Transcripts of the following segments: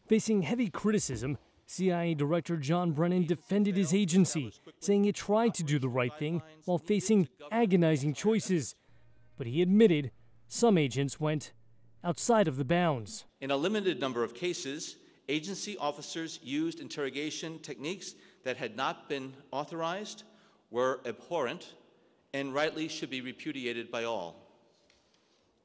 Facing heavy criticism, CIA Director John Brennan defended his agency, saying it tried to do the right thing while facing agonizing choices. But he admitted some agents went outside of the bounds. In a limited number of cases, agency officers used interrogation techniques that had not been authorized, were abhorrent, and rightly should be repudiated by all.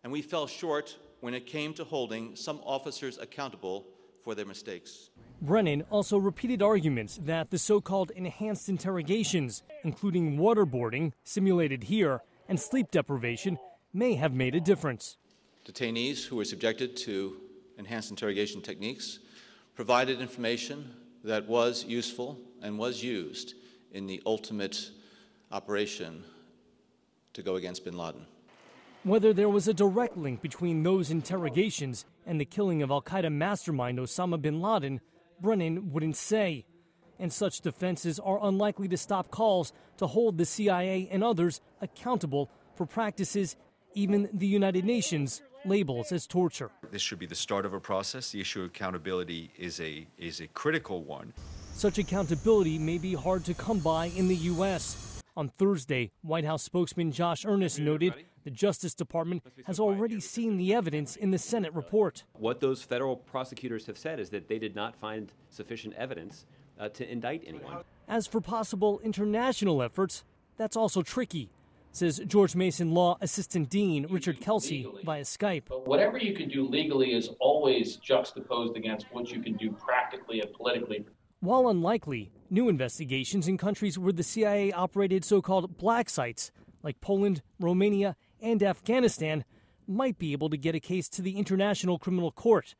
And we fell short when it came to holding some officers accountable for their mistakes. Brennan also repeated arguments that the so-called enhanced interrogations, including waterboarding, simulated here, and sleep deprivation, may have made a difference. Detainees who were subjected to enhanced interrogation techniques provided information that was useful and was used in the ultimate operation to go against bin Laden. Whether there was a direct link between those interrogations and the killing of al-Qaeda mastermind Osama bin Laden, Brennan wouldn't say. And such defenses are unlikely to stop calls to hold the CIA and others accountable for practices even the United Nations labels as torture. This should be the start of a process. The issue of accountability is a critical one. Such accountability may be hard to come by in the U.S. On Thursday, White House spokesman Josh Earnest noted the Justice Department has already seen the evidence in the Senate report. What those federal prosecutors have said is that they did not find sufficient evidence to indict anyone. As for possible international efforts, that's also tricky, says George Mason Law Assistant Dean Richard Kelsey via Skype. But whatever you can do legally is always juxtaposed against what you can do practically and politically. While unlikely, new investigations in countries where the CIA operated so-called black sites, like Poland, Romania, and Afghanistan, might be able to get a case to the International Criminal Court.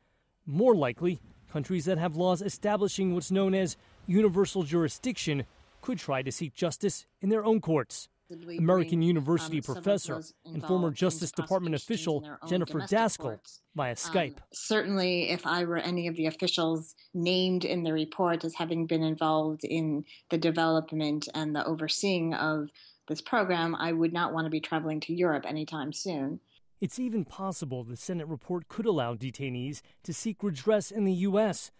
More likely, countries that have laws establishing what's known as universal jurisdiction could try to seek justice in their own courts. American University professor and former Justice Department official Jennifer Daskal via Skype. Certainly, if I were any of the officials named in the report as having been involved in the development and the overseeing of this program, I would not want to be traveling to Europe anytime soon. It's even possible the Senate report could allow detainees to seek redress in the U.S.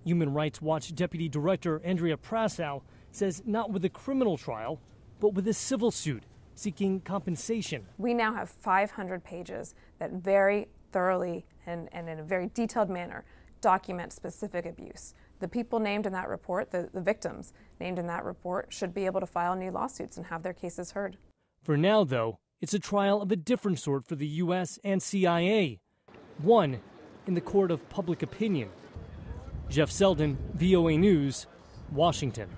Human Rights Watch Deputy Director Andrea Prasow says not with a criminal trial, but with a civil suit seeking compensation. We now have 500 pages that very thoroughly and in a very detailed manner document specific abuse. The people named in that report, the victims named in that report, should be able to file new lawsuits and have their cases heard. For now, though, it's a trial of a different sort for the U.S. and CIA. One in the court of public opinion. Jeff Seldin, VOA News, Washington.